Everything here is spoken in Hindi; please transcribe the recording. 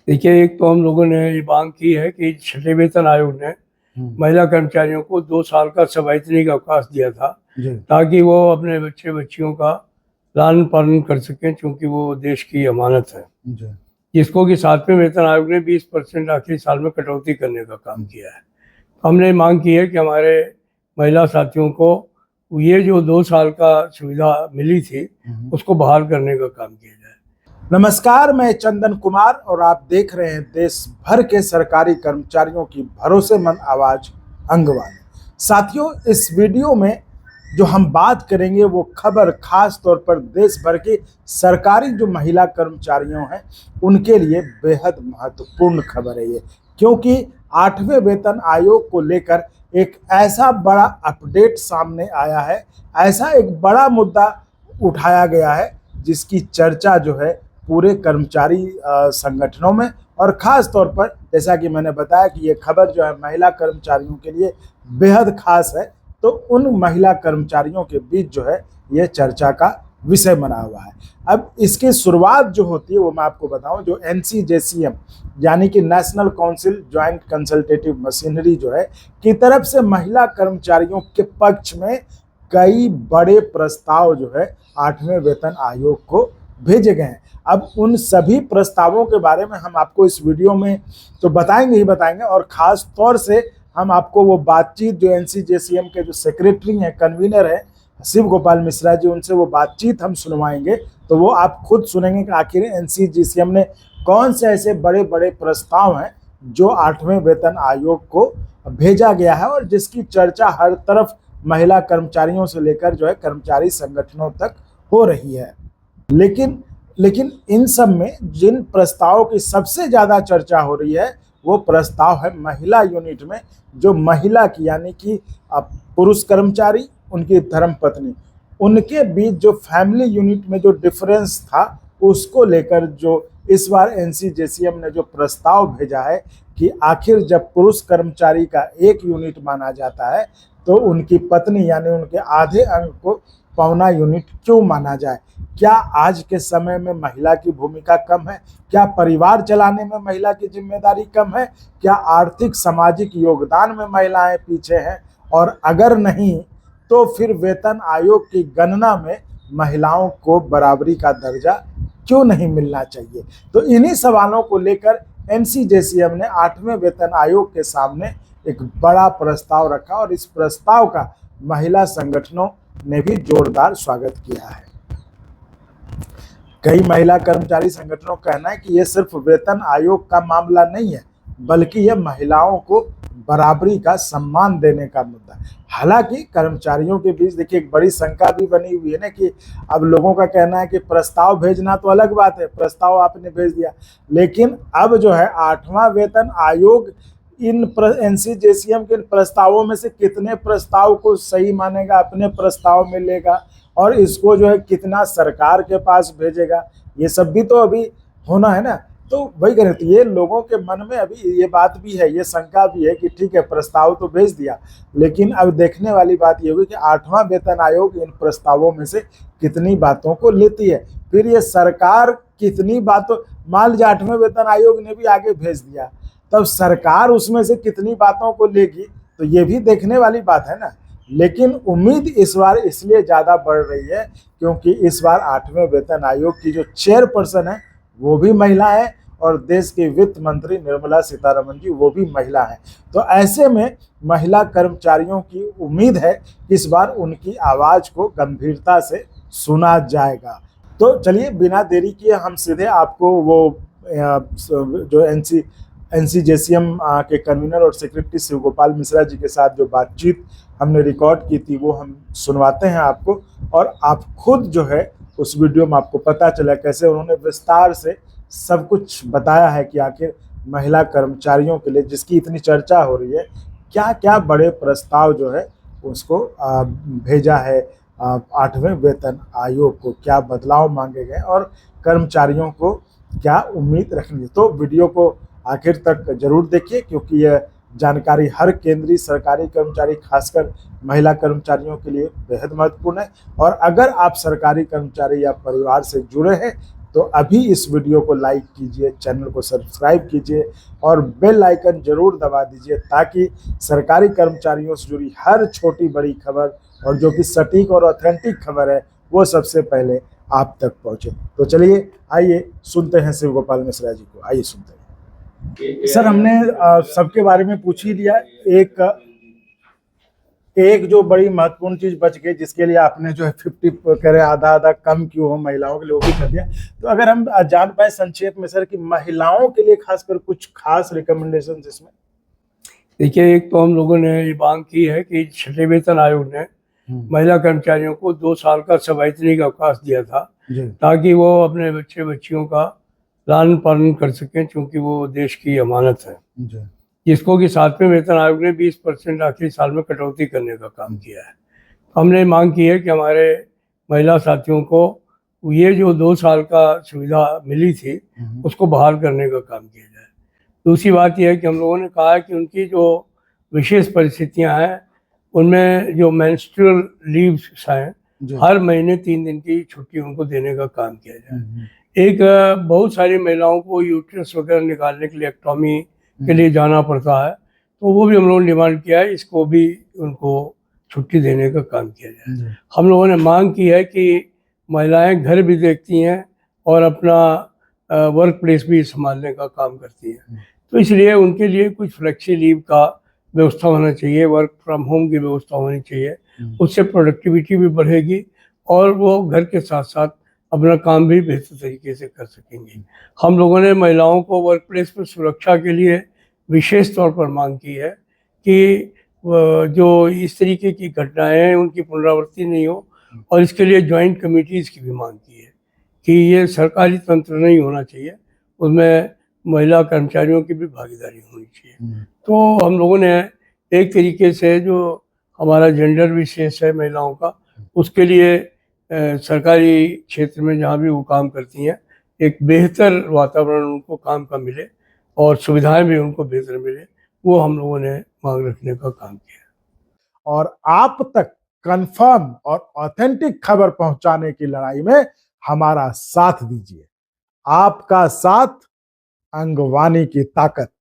देखिए, एक तो हम लोगों ने ये मांग की है कि छठे वेतन आयोग ने महिला कर्मचारियों को 2 साल का सवैतनिक अवकाश दिया था, जी। ताकि वो अपने बच्चे बच्चियों का लालन पालन कर सकें, क्योंकि वो देश की अमानत है। जी। जिसको कि 7वें वेतन आयोग ने 20% आखिरी साल में कटौती करने का काम किया है। हमने मांग की है कि हमारे महिला साथियों को ये जो 2 साल का सुविधा मिली थी, उसको बहाल करने का काम किया जाए। नमस्कार, मैं चंदन कुमार और आप देख रहे हैं देश भर के सरकारी कर्मचारियों की भरोसेमंद आवाज अंगवानी। साथियों, इस वीडियो में जो हम बात करेंगे वो खबर खास तौर पर देश भर की सरकारी जो महिला कर्मचारियों हैं उनके लिए बेहद महत्वपूर्ण खबर है ये, क्योंकि 8वें वेतन आयोग को लेकर एक ऐसा बड़ा अपडेट सामने आया है, ऐसा एक बड़ा मुद्दा उठाया गया है जिसकी चर्चा जो है पूरे कर्मचारी संगठनों में और ख़ास तौर पर जैसा कि मैंने बताया कि ये खबर जो है महिला कर्मचारियों के लिए बेहद खास है, तो उन महिला कर्मचारियों के बीच जो है ये चर्चा का विषय बना हुआ है। अब इसकी शुरुआत जो होती है वो मैं आपको बताऊं, जो NCJCM यानी कि national council joint consultative machinery जो है की तरफ से महिला कर्मचारियों के पक्ष में कई बड़े प्रस्ताव जो है 8वें वेतन आयोग को भेजे गए हैं। अब उन सभी प्रस्तावों के बारे में हम आपको इस वीडियो में तो बताएंगे ही बताएंगे, और ख़ास तौर से हम आपको वो बातचीत जो NCJCM के जो सेक्रेटरी हैं, कन्वीनर हैं शिव गोपाल मिश्रा जी, उनसे वो बातचीत हम सुनवाएंगे। तो वो आप खुद सुनेंगे कि आखिर NCJCM ने कौन से ऐसे बड़े बड़े प्रस्ताव हैं जो 8वें वेतन आयोग को भेजा गया है और जिसकी चर्चा हर तरफ महिला कर्मचारियों से लेकर जो है कर्मचारी संगठनों तक हो रही है। लेकिन इन सब में जिन प्रस्तावों की सबसे ज्यादा चर्चा हो रही है वो प्रस्ताव है महिला यूनिट में जो महिला की यानी कि पुरुष कर्मचारी, उनकी धर्मपत्नी, उनके बीच जो फैमिली यूनिट में जो डिफरेंस था उसको लेकर जो इस बार NCJCM ने जो प्रस्ताव भेजा है कि आखिर जब पुरुष कर्मचारी का एक यूनिट माना जाता है तो उनकी पत्नी यानी उनके आधे अंग को पौना यूनिट क्यों माना जाए। क्या आज के समय में महिला की भूमिका कम है? क्या परिवार चलाने में महिला की जिम्मेदारी कम है? क्या आर्थिक सामाजिक योगदान में महिलाएं पीछे हैं? और अगर नहीं तो फिर वेतन आयोग की गणना में महिलाओं को बराबरी का दर्जा क्यों नहीं मिलना चाहिए? तो इन्हीं सवालों को लेकर NCJCM ने 8वें वेतन आयोग के सामने एक बड़ा प्रस्ताव रखा और इस प्रस्ताव का महिला संगठनों ने भी जोरदार स्वागत किया है। कई महिला कर्मचारी संगठनों का कहना है कि यह सिर्फ वेतन आयोग का मामला नहीं है, बल्कि यह महिलाओं को बराबरी का सम्मान देने का मुद्दा है। हालांकि कर्मचारियों के बीच देखिए एक बड़ी शंका भी बनी हुई है ना कि अब लोगों का कहना है कि प्रस्ताव भेजना तो अलग बात है, प्रस्ताव आपने भेज दिया, लेकिन अब जो है 8वां वेतन आयोग इन NCJCM के प्रस्तावों में से कितने प्रस्ताव को सही मानेगा, अपने प्रस्ताव में लेगा और इसको जो है कितना सरकार के पास भेजेगा, ये सब भी तो अभी होना है ना। तो वही करें, तो ये लोगों के मन में अभी ये बात भी है, ये शंका भी है कि ठीक है प्रस्ताव तो भेज दिया, लेकिन अब देखने वाली बात ये हुई कि 8वां वेतन आयोग इन प्रस्तावों में से कितनी बातों को लेती है। फिर ये सरकार कितनी बातों, मान लीजिए 8वें वेतन आयोग ने भी आगे भेज दिया, तब सरकार उसमें से कितनी बातों को लेगी, तो ये भी देखने वाली बात है ना। लेकिन उम्मीद इस बार इसलिए ज़्यादा बढ़ रही है क्योंकि इस बार 8वें वेतन आयोग की जो चेयरपर्सन है वो भी महिला है और देश की वित्त मंत्री निर्मला सीतारमण जी वो भी महिला है। तो ऐसे में महिला कर्मचारियों की उम्मीद है कि इस बार उनकी आवाज़ को गंभीरता से सुना जाएगा। तो चलिए बिना देरी किए हम सीधे आपको वो जो NCJCM के कन्वीनर और सेक्रेटरी शिव गोपाल मिश्रा जी के साथ जो बातचीत हमने रिकॉर्ड की थी वो हम सुनवाते हैं आपको, और आप खुद जो है उस वीडियो में आपको पता चला कैसे उन्होंने विस्तार से सब कुछ बताया है कि आखिर महिला कर्मचारियों के लिए जिसकी इतनी चर्चा हो रही है क्या क्या बड़े प्रस्ताव जो है उसको भेजा है 8वें वेतन आयोग को, क्या बदलाव मांगे गए और कर्मचारियों को क्या उम्मीद रखनी है। तो वीडियो को आखिर तक जरूर देखिए क्योंकि यह जानकारी हर केंद्रीय सरकारी कर्मचारी खासकर महिला कर्मचारियों के लिए बेहद महत्वपूर्ण है। और अगर आप सरकारी कर्मचारी या परिवार से जुड़े हैं तो अभी इस वीडियो को लाइक कीजिए, चैनल को सब्सक्राइब कीजिए और बेल आइकन जरूर दबा दीजिए, ताकि सरकारी कर्मचारियों से जुड़ी हर छोटी बड़ी खबर और जो कि सटीक और ऑथेंटिक खबर है वो सबसे पहले आप तक पहुंचे। तो चलिए आइए सुनते हैं शिव गोपाल मिश्रा जी को, आइए सुनते हैं। सर, हमने सबके बारे में पूछ ही लिया, एक जो बड़ी महत्वपूर्ण चीज बच गई जिसके लिए आपने जो है 50 कह रहे आधा आधा कम क्यों हो महिलाओं के लिए, वो भी कर दिया। तो अगर हम जान पाए संक्षेप में सर कि महिलाओं के लिए खासकर कुछ खास रिकमेंडेशन इसमें। देखिए, एक तो हम लोगों ने ये मांग की है कि छठे वेतन आयोग ने महिला कर्मचारियों को 2 साल का सवैतनिक अवकाश दिया था, ताकि वो अपने बच्चे बच्चियों का लालन पालन कर सकें, क्योंकि वो देश की अमानत है। जिसको कि 7वें वेतन आयोग ने 20% आखिरी साल में कटौती करने का काम किया है। हमने मांग की है कि हमारे महिला साथियों को ये जो 2 साल का सुविधा मिली थी उसको बहाल करने का काम किया जाए। दूसरी बात यह है कि हम लोगों ने कहा है कि उनकी जो विशेष परिस्थितियां हैं उनमें जो मेंस्ट्रुअल लीव्स हैं, हर महीने 3 दिन की छुट्टी उनको देने का काम किया जाए। एक बहुत सारी महिलाओं को यूट्रस वगैरह निकालने के लिए एक्टोमी के लिए जाना पड़ता है, तो वो भी हम लोगों ने डिमांड किया है, इसको भी उनको छुट्टी देने का काम किया जाए। हम लोगों ने मांग की है कि महिलाएं घर भी देखती हैं और अपना वर्क प्लेस भी संभालने का काम करती हैं, तो इसलिए उनके लिए कुछ फ्लेक्सी लीव का व्यवस्था होना चाहिए, वर्क फ्रॉम होम की व्यवस्था होनी चाहिए। उससे प्रोडक्टिविटी भी बढ़ेगी और वो घर के साथ साथ अपना काम भी बेहतर तरीके से कर सकेंगे। हम लोगों ने महिलाओं को वर्क प्लेस पर सुरक्षा के लिए विशेष तौर पर मांग की है कि जो इस तरीके की घटनाएं हैं उनकी पुनरावृत्ति नहीं हो, और इसके लिए जॉइंट कमेटीज़ की भी मांग की है कि ये सरकारी तंत्र नहीं होना चाहिए, उसमें महिला कर्मचारियों की भी भागीदारी होनी चाहिए। तो हम लोगों ने एक तरीके से जो हमारा जेंडर विशेष है महिलाओं का, उसके लिए सरकारी क्षेत्र में जहाँ भी वो काम करती हैं एक बेहतर वातावरण उनको काम का मिले और सुविधाएं भी उनको बेहतर मिले, वो हम लोगों ने मांग रखने का काम किया। और आप तक कंफर्म और ऑथेंटिक खबर पहुंचाने की लड़ाई में हमारा साथ दीजिए। आपका साथ, अंगवानी की ताकत।